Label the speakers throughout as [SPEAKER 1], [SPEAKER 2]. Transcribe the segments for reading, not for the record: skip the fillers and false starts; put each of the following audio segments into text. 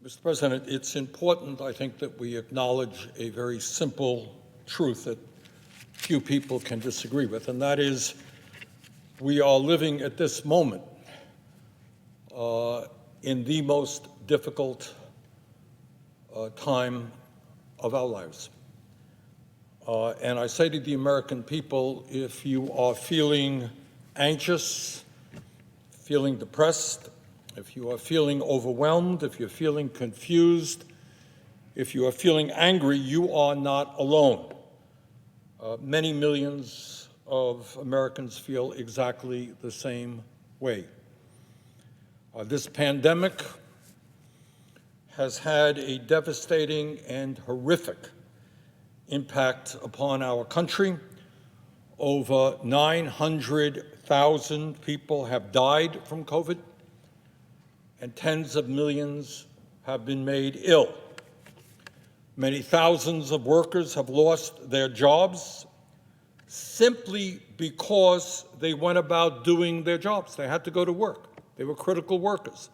[SPEAKER 1] Mr. President, it's important, I think, that we acknowledge a very simple truth that few people can disagree with, and that is we are living at this moment in the most difficult time of our lives. And I say to the American people, if you are feeling anxious, feeling depressed, if you are feeling overwhelmed, if you're feeling confused, if you are feeling angry, you are not alone. Many millions of Americans feel exactly the same way. This pandemic has had a devastating and horrific impact upon our country. Over 900,000 people have died from COVID, and tens of millions have been made ill. Many thousands of workers have lost their jobs simply because they went about doing their jobs. They had to go to work. They were critical workers,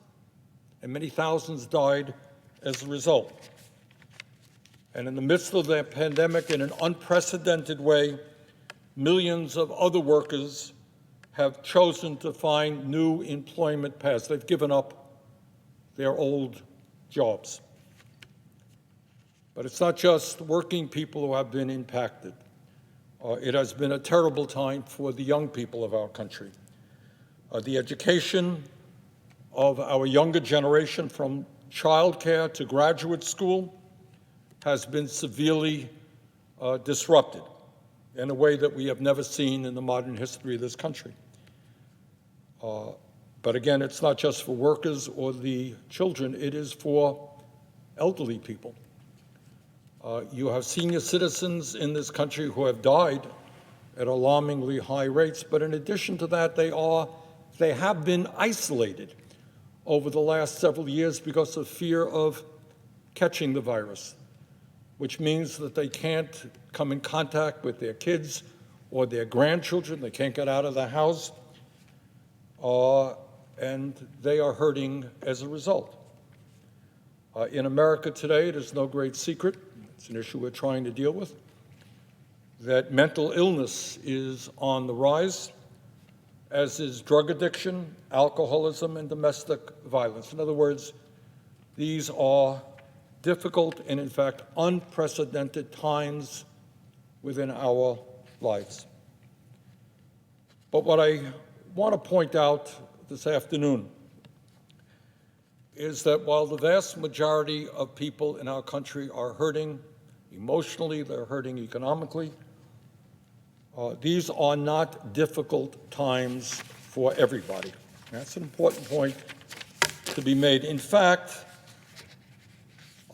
[SPEAKER 1] and many thousands died as a result. And in the midst of the pandemic, in an unprecedented way, millions of other workers have chosen to find new employment paths. They've given up their old jobs. But it's not just working people who have been impacted. It has been a terrible time for the young people of our country. The education of our younger generation, from childcare to graduate school, has been severely disrupted in a way that we have never seen in the modern history of this country. But again, it's not just for workers or the children, it is for elderly people. You have senior citizens in this country who have died at alarmingly high rates, but in addition to that, they have been isolated over the last several years because of fear of catching the virus, which means that they can't come in contact with their kids or their grandchildren. They can't get out of the house, and they are hurting as a result. In America today, it is no great secret, it's an issue we're trying to deal with, that mental illness is on the rise, as is drug addiction, alcoholism, and domestic violence. In other words, these are difficult and, in fact, unprecedented times within our lives. But what I want to point out this afternoon is that while the vast majority of people in our country are hurting emotionally, they're hurting economically, these are not difficult times for everybody. That's an important point to be made. In fact,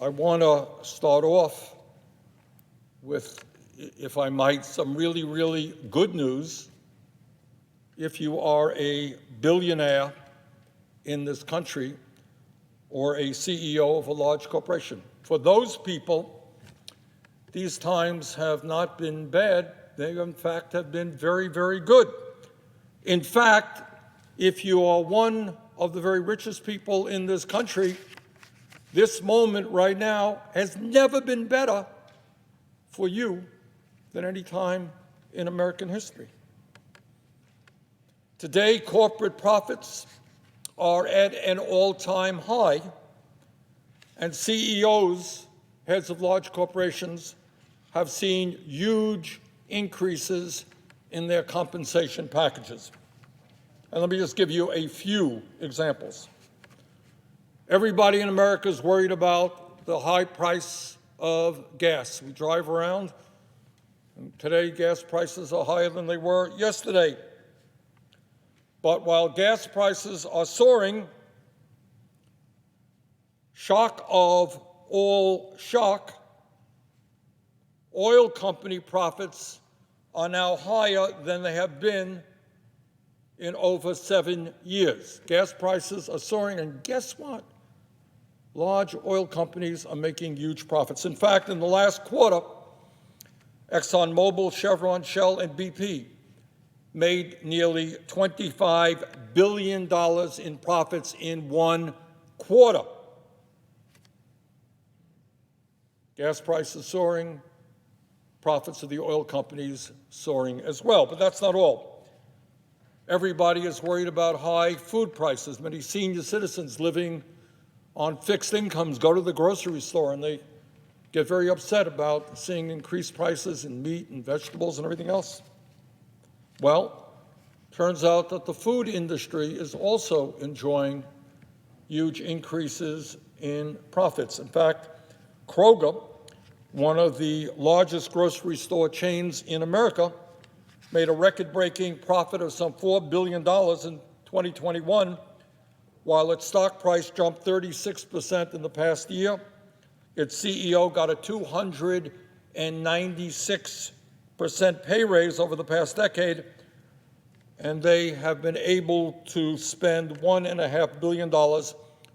[SPEAKER 1] I want to start off with, if I might, some really, really good news. If you are a billionaire in this country or a CEO of a large corporation, for those people, these times have not been bad. They, in fact, have been very, very good. In fact, if you are one of the very richest people in this country, this moment right now has never been better for you than any time in American history. Today, corporate profits are at an all-time high, and CEOs, heads of large corporations, have seen huge increases in their compensation packages. And let me just give you a few examples. Everybody in America is worried about the high price of gas. We drive around, and today gas prices are higher than they were yesterday. But while gas prices are soaring, shock of all shock, oil company profits are now higher than they have been in over 7 years. Gas prices are soaring, and guess what? Large oil companies are making huge profits. In fact, in the last quarter, ExxonMobil, Chevron, Shell, and BP made nearly $25 billion in profits in one quarter. Gas prices soaring, profits of the oil companies soaring as well. But that's not all. Everybody is worried about high food prices. Many senior citizens living on fixed incomes go to the grocery store and they get very upset about seeing increased prices in meat and vegetables and everything else. Well, turns out that the food industry is also enjoying huge increases in profits. In fact, Kroger, one of the largest grocery store chains in America, made a record-breaking profit of some $4 billion in 2021, while its stock price jumped 36% in the past year. Its CEO got a 296% pay raise over the past decade, and they have been able to spend $1.5 billion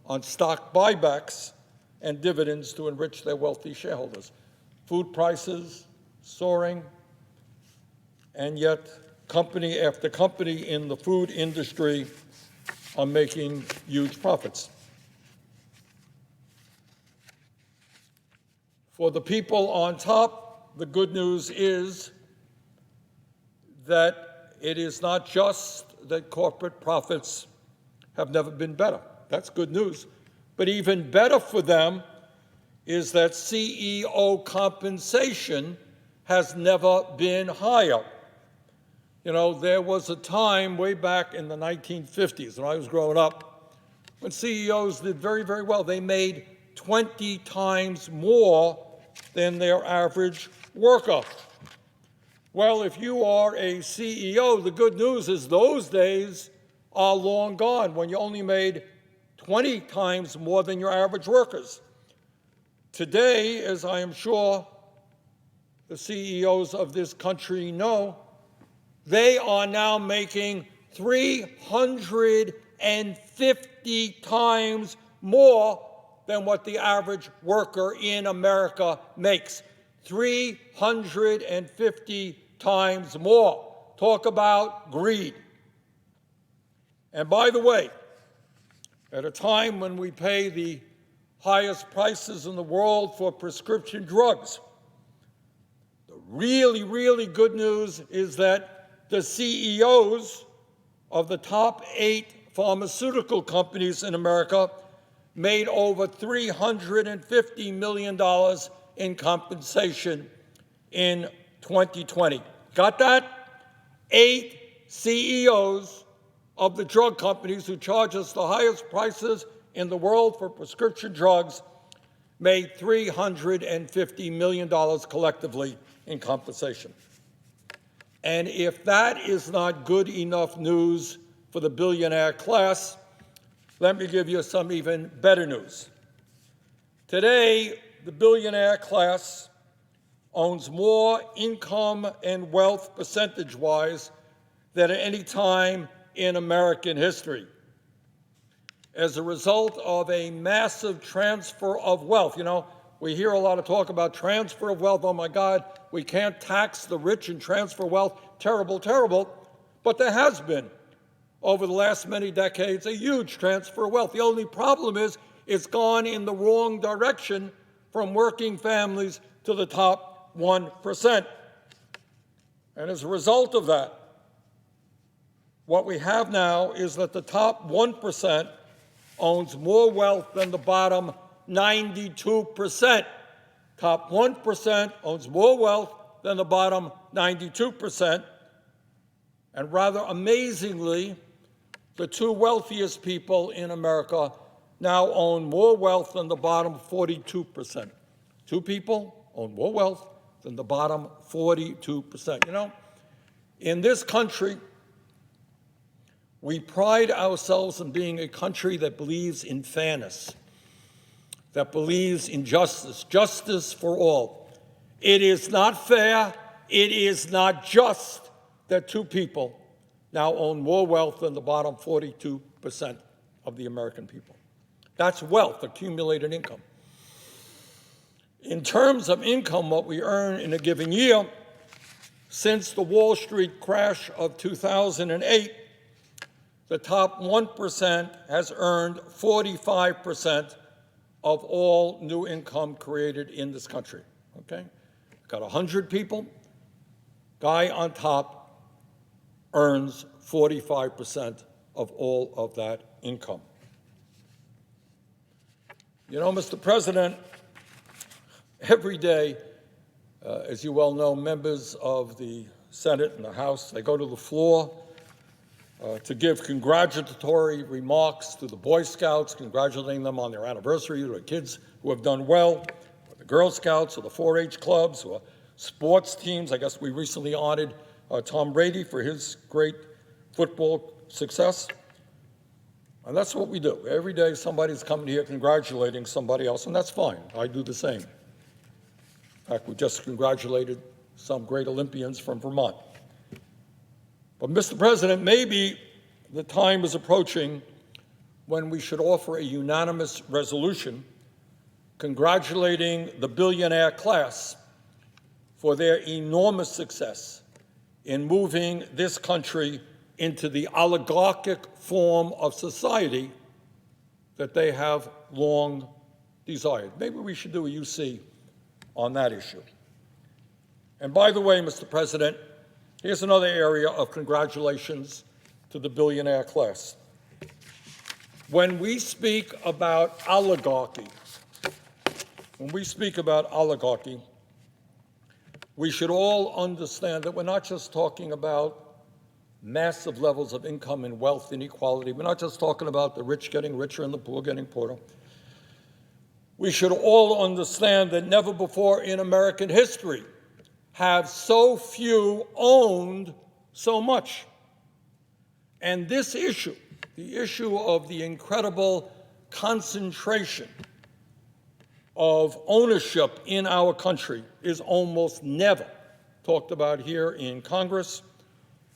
[SPEAKER 1] on stock buybacks and dividends to enrich their wealthy shareholders. Food prices soaring, and yet company after company in the food industry are making huge profits. For the people on top, the good news is that it is not just that corporate profits have never been better. That's good news. But even better for them is that CEO compensation has never been higher. You know, there was a time way back in the 1950s when I was growing up when CEOs did very, very well. They made 20 times more than their average worker. Well, if you are a CEO, the good news is those days are long gone when you only made 20 times more than your average workers. Today, as I am sure the CEOs of this country know, they are now making 350 times more than what the average worker in America makes. 350 times more. Talk about greed. And by the way, at a time when we pay the highest prices in the world for prescription drugs, the really, really good news is that the CEOs of the top 8 pharmaceutical companies in America made over $350 million in compensation in 2020. Got that? 8 CEOs of the drug companies who charge us the highest prices in the world for prescription drugs made $350 million collectively in compensation. And if that is not good enough news for the billionaire class, let me give you some even better news. Today, the billionaire class owns more income and wealth percentage-wise than at any time in American history. As a result of a massive transfer of wealth, you know, we hear a lot of talk about transfer of wealth. Oh my God, we can't tax the rich and transfer wealth. Terrible, terrible. But there has been, over the last many decades, a huge transfer of wealth. The only problem is it's gone in the wrong direction from working families to the top 1%. And as a result of that, what we have now is that the top 1% owns more wealth than the bottom 92%. Top 1% owns more wealth than the bottom 92%. And rather amazingly, the 2 wealthiest people in America now own more wealth than the bottom 42%. 2 people own more wealth than the bottom 42%. You know, in this country, we pride ourselves in being a country that believes in fairness, that believes in justice, justice for all. It is not fair, it is not just that 2 people now own more wealth than the bottom 42% of the American people. That's wealth, accumulated income. In terms of income, what we earn in a given year, since the Wall Street crash of 2008, the top 1% has earned 45% of all new income created in this country, okay? Got 100 people, guy on top earns 45% of all of that income. You know, Mr. President, every day, as you well know, members of the Senate and the House, they go to the floor to give congratulatory remarks to the Boy Scouts, congratulating them on their anniversary, to the kids who have done well, or the Girl Scouts, or the 4-H clubs, or sports teams. I guess we recently honored Tom Brady for his great football success. And that's what we do. Every day somebody's coming here congratulating somebody else, and that's fine. I do the same. In fact, we just congratulated some great Olympians from Vermont. But, Mr. President, maybe the time is approaching when we should offer a unanimous resolution congratulating the billionaire class for their enormous success in moving this country into the oligarchic form of society that they have long desired. Maybe we should do a UC on that issue. And by the way, Mr. President, here's another area of congratulations to the billionaire class. When we speak about oligarchy, we should all understand that we're not just talking about massive levels of income and wealth inequality. We're not just talking about the rich getting richer and the poor getting poorer. We should all understand that never before in American history have so few owned so much. And this issue, the issue of the incredible concentration of ownership in our country, is almost never talked about here in Congress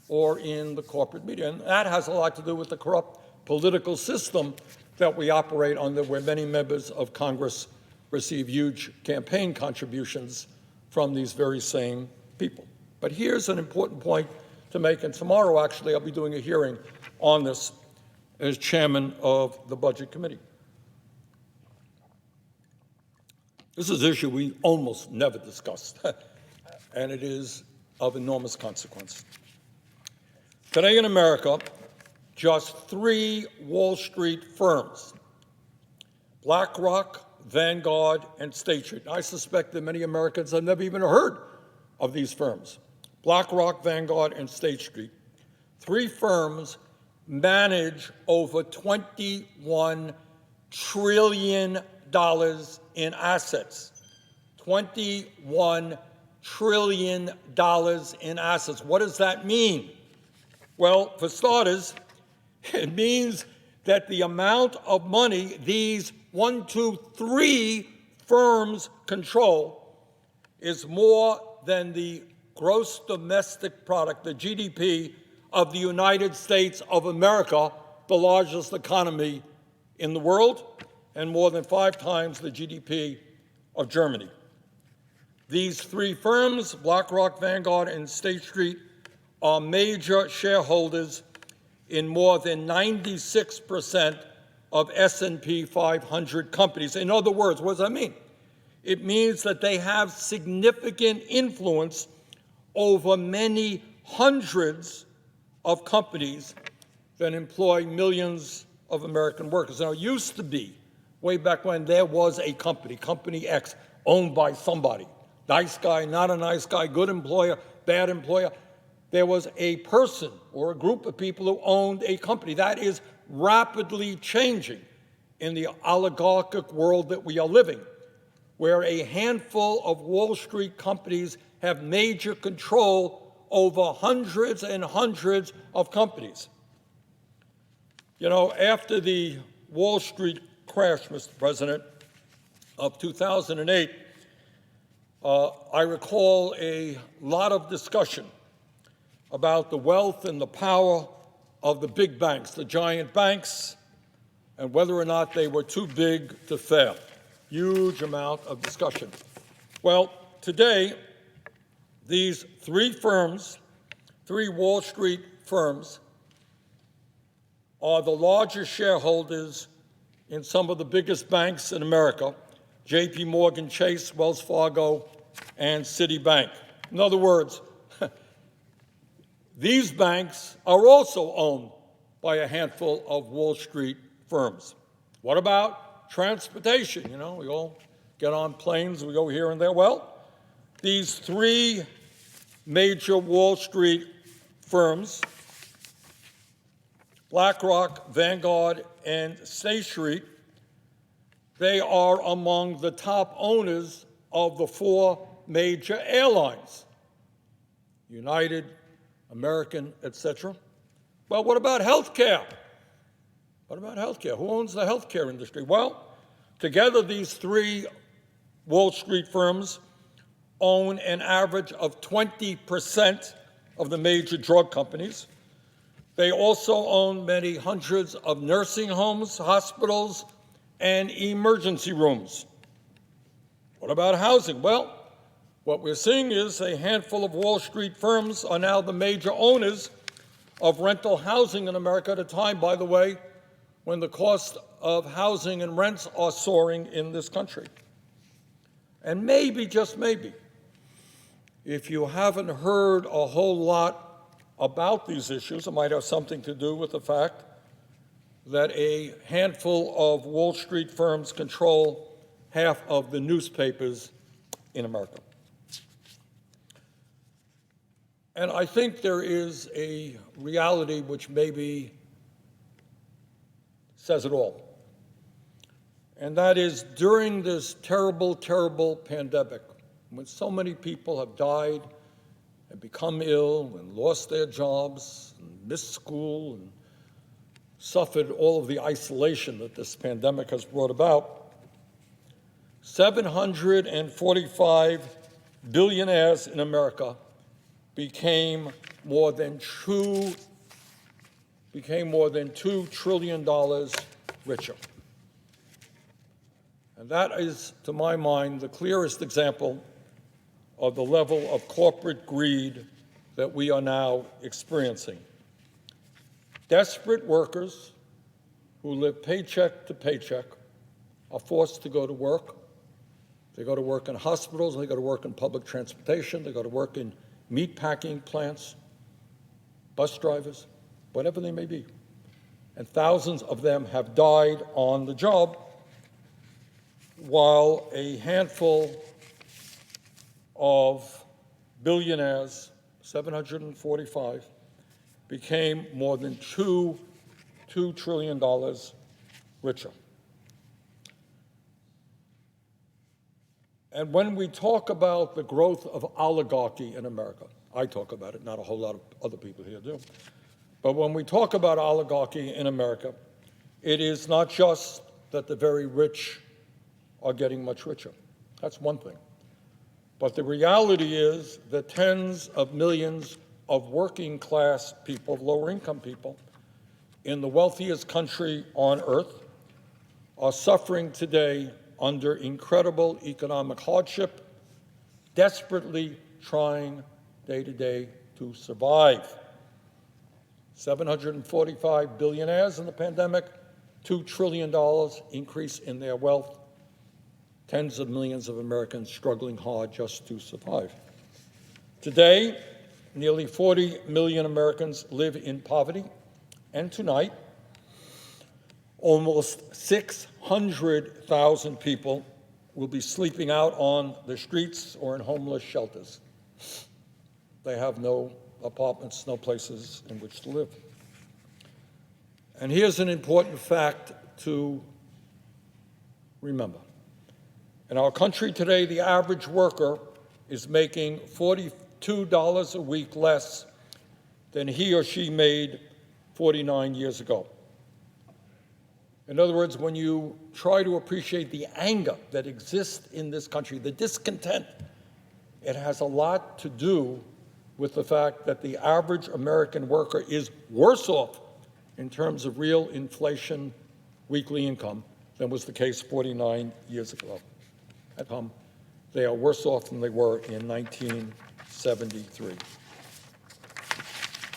[SPEAKER 1] or in the corporate media. And that has a lot to do with the corrupt political system that we operate under, where many members of Congress receive huge campaign contributions from these very same people. But here's an important point to make, and tomorrow, actually, I'll be doing a hearing on this as chairman of the Budget Committee. This is an issue we almost never discussed, and it is of enormous consequence. Today in America, just 3 Wall Street firms, BlackRock, Vanguard, and State Street. I suspect that many Americans have never even heard of these firms. BlackRock, Vanguard, and State Street. 3 firms manage over $21 trillion in assets. $21 trillion in assets. What does that mean? Well, for starters, it means that the amount of money these 3 firms control is more than the gross domestic product, the GDP of the United States of America, the largest economy in the world, and more than 5 times the GDP of Germany. These 3 firms, BlackRock, Vanguard, and State Street, are major shareholders in more than 96% of S&P 500 companies. In other words, what does that mean? It means that they have significant influence over many hundreds of companies that employ millions of American workers. Now, it used to be, way back when, there was a company, Company X, owned by somebody. Nice guy, not a nice guy, good employer, bad employer. There was a person or a group of people who owned a company. That is rapidly changing in the oligarchic world that we are living, where a handful of Wall Street companies have major control over hundreds and hundreds of companies. You know, after the Wall Street crash, Mr. President, of 2008, I recall a lot of discussion about the wealth and the power of the big banks, the giant banks, and whether or not they were too big to fail. Huge amount of discussion. Well, today, these 3 firms, 3 Wall Street firms, are the largest shareholders in some of the biggest banks in America: J.P. Morgan Chase, Wells Fargo, and Citibank. In other words, these banks are also owned by a handful of Wall Street firms. What about transportation? You know, we all get on planes, we go here and there. Well, these three major Wall Street firms, BlackRock, Vanguard, and State Street, they are among the top owners of the four major airlines: United, American, etc. Well, what about health care? What about health care? Who owns the health care industry? Well, together these three Wall Street firms own an average of 20% of the major drug companies. They also own many hundreds of nursing homes, hospitals, and emergency rooms. What about housing? Well, what we're seeing is a handful of Wall Street firms are now the major owners of rental housing in America, at a time, by the way, when the cost of housing and rents are soaring in this country. And maybe, just maybe, if you haven't heard a whole lot about these issues, it might have something to do with the fact that a handful of Wall Street firms control half of the newspapers in America. And I think there is a reality which maybe says it all. And that is, during this terrible, terrible pandemic, when so many people have died and become ill and lost their jobs and missed school and suffered all of the isolation that this pandemic has brought about, 745 billionaires in America became more than $2 trillion richer. And that is, to my mind, the clearest example of the level of corporate greed that we are now experiencing. Desperate workers who live paycheck to paycheck are forced to go to work. They go to work in hospitals, they go to work in public transportation, they go to work in meatpacking plants, bus drivers, whatever they may be. And thousands of them have died on the job, while a handful of billionaires, 745, became more than $2 trillion richer. And when we talk about the growth of oligarchy in America, I talk about it, not a whole lot of other people here do, but when we talk about oligarchy in America, it is not just that the very rich are getting much richer. That's one thing. But the reality is that tens of millions of working class people, lower income people, in the wealthiest country on earth are suffering today under incredible economic hardship, desperately trying day to day to survive. 745 billionaires in the pandemic, $2 trillion increase in their wealth, tens of millions of Americans struggling hard just to survive. Today, nearly 40 million Americans live in poverty, and tonight, almost 600,000 people will be sleeping out on the streets or in homeless shelters. They have no apartments, no places in which to live. And here's an important fact to remember. In our country today, the average worker is making $42 a week less than he or she made 49 years ago. In other words, when you try to appreciate the anger that exists in this country, the discontent, it has a lot to do with the fact that the average American worker is worse off in terms of real inflation, weekly income, than was the case 49 years ago. They are worse off than they were in 1973.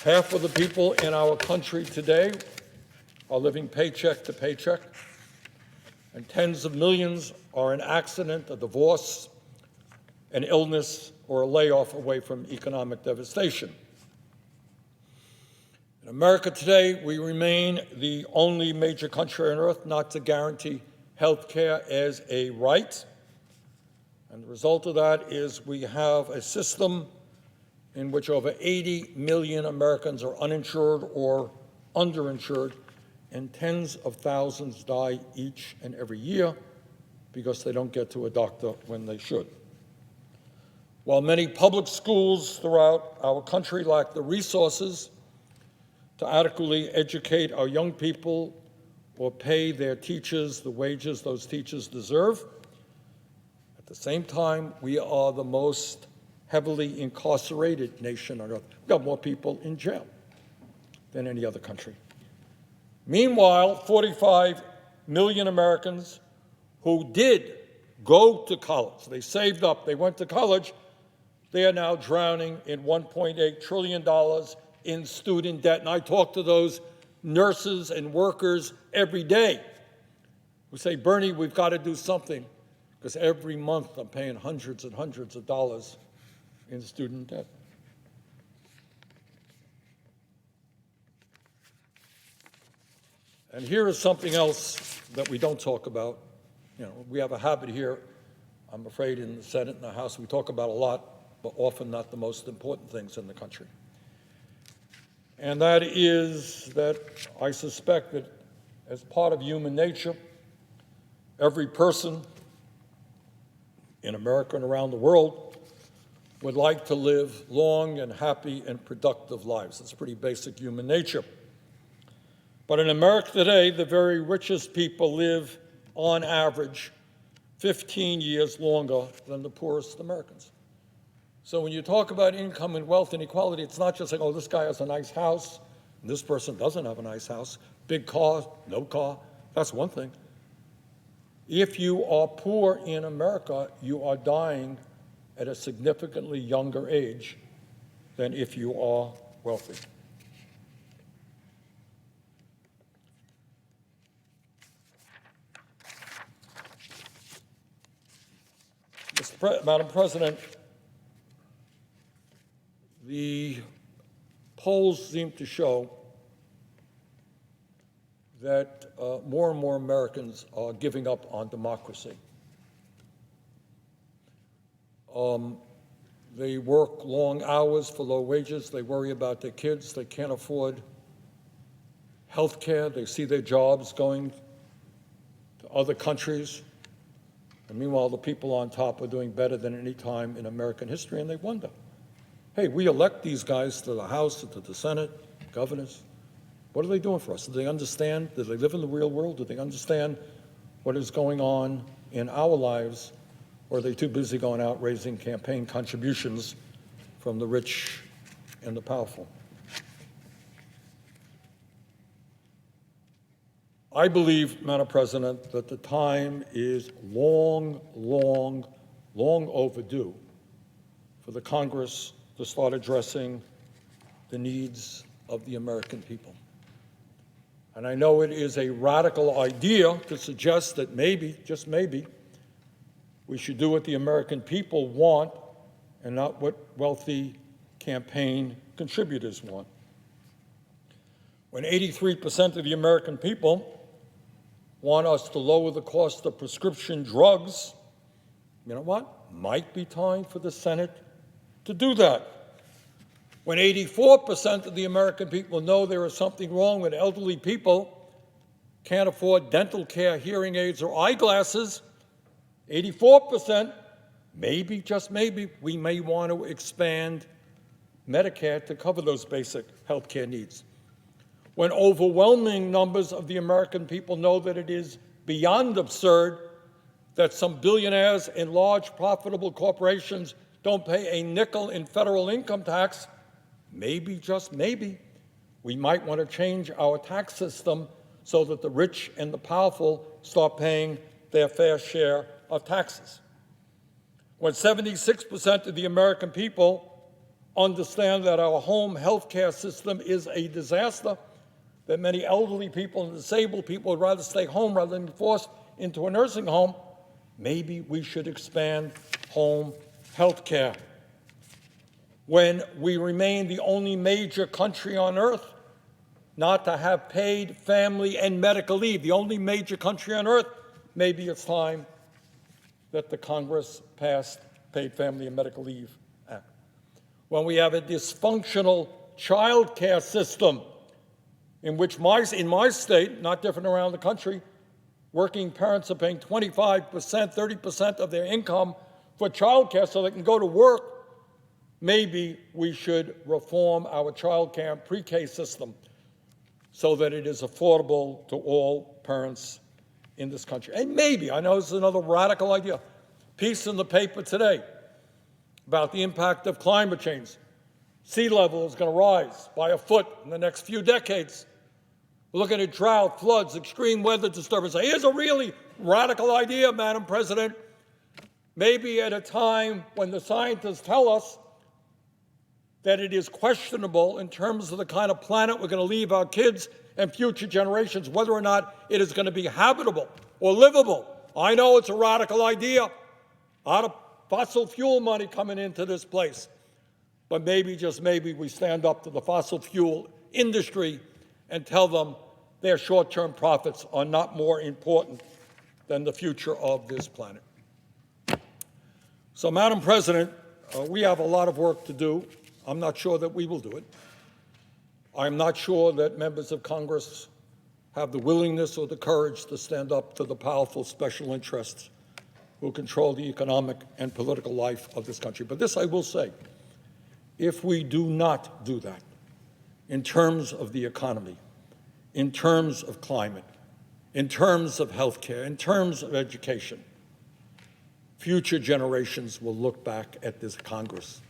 [SPEAKER 1] Half of the people in our country today are living paycheck to paycheck. and tens of millions are an accident, a divorce, an illness, or a layoff away from economic devastation. In America today, we remain the only major country on earth not to guarantee health care as a right. And the result of that is we have a system in which over 80 million Americans are uninsured or underinsured, and tens of thousands die each and every year because they don't get to a doctor when they should. While many public schools throughout our country lack the resources to adequately educate our young people or pay their teachers the wages those teachers deserve, at the same time, we are the most heavily incarcerated nation on earth. We've got more people in jail than any other country. Meanwhile, 45 million Americans who did go to college, they saved up, they went to college, they are now drowning in $1.8 trillion in student debt. And I talk to those nurses and workers every day who say, Bernie, we've got to do something, because every month I'm paying hundreds and hundreds of dollars in student debt. And here is something else that we don't talk about. You know, we have a habit here, I'm afraid, in the Senate and the House, we talk about a lot, but often not the most important things in the country. And that is that I suspect that as part of human nature, every person in America and around the world would like to live long and happy and productive lives. It's pretty basic human nature. But in America today, the very richest people live, on average, 15 years longer than the poorest Americans. So when you talk about income and wealth inequality, it's not just like, oh, this guy has a nice house, and this person doesn't have a nice house, big car, no car. That's one thing. If you are poor in America, you are dying at a significantly younger age than if you are wealthy. Madam President, the polls seem to show that more and more Americans are giving up on democracy. They work long hours for low wages. They worry about their kids. They can't afford health care. They see their jobs going to other countries. And meanwhile, the people on top are doing better than any time in American history, and they wonder, hey, we elect these guys to the House, to the Senate, governors. What are they doing for us? Do they understand? Do they live in the real world? Do they understand what is going on in our lives? Or are they too busy going out raising campaign contributions from the rich and the powerful? I believe, Madam President, that the time is long overdue for the Congress to start addressing the needs of the American people. And I know it is a radical idea to suggest that maybe, just maybe, we should do what the American people want and not what wealthy campaign contributors want. When 83% of the American people want us to lower the cost of prescription drugs, you know what? Might be time for the Senate to do that. When 84% of the American people know there is something wrong with elderly people, can't afford dental care, hearing aids, or eyeglasses, 84%, maybe, just maybe, we may want to expand Medicare to cover those basic health care needs. When overwhelming numbers of the American people know that it is beyond absurd that some billionaires and large profitable corporations don't pay a nickel in federal income tax, maybe, just maybe, we might want to change our tax system so that the rich and the powerful start paying their fair share of taxes. When 76% of the American people understand that our home health care system is a disaster, that many elderly people and disabled people would rather stay home rather than be forced into a nursing home, maybe we should expand home health care. When we remain the only major country on earth not to have paid family and medical leave, the only major country on earth, maybe it's time that the Congress passed Paid Family and Medical Leave Act. When we have a dysfunctional child care system in which in my state, not different around the country, working parents are paying 25%, 30% of their income for child care so they can go to work, maybe we should reform our child care and pre-K system so that it is affordable to all parents in this country. And maybe, I know this is another radical idea, piece in the paper today about the impact of climate change. Sea level is going to rise by a foot in the next few decades. We're looking at drought, floods, extreme weather disturbance. Here's a really radical idea, Madam President. Maybe at a time when the scientists tell us that it is questionable in terms of the kind of planet we're going to leave our kids and future generations, whether or not it is going to be habitable or livable. I know it's a radical idea. A lot of fossil fuel money coming into this place. But maybe, just maybe, we stand up to the fossil fuel industry and tell them their short-term profits are not more important than the future of this planet. So, Madam President, we have a lot of work to do. I'm not sure that we will do it. I'm not sure that members of Congress have the willingness or the courage to stand up to the powerful special interests who control the economic and political life of this country. But this I will say, if we do not do that, in terms of the economy, in terms of climate, in terms of health care, in terms of education, future generations will look back at this Congress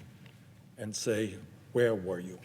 [SPEAKER 1] and say, where were you?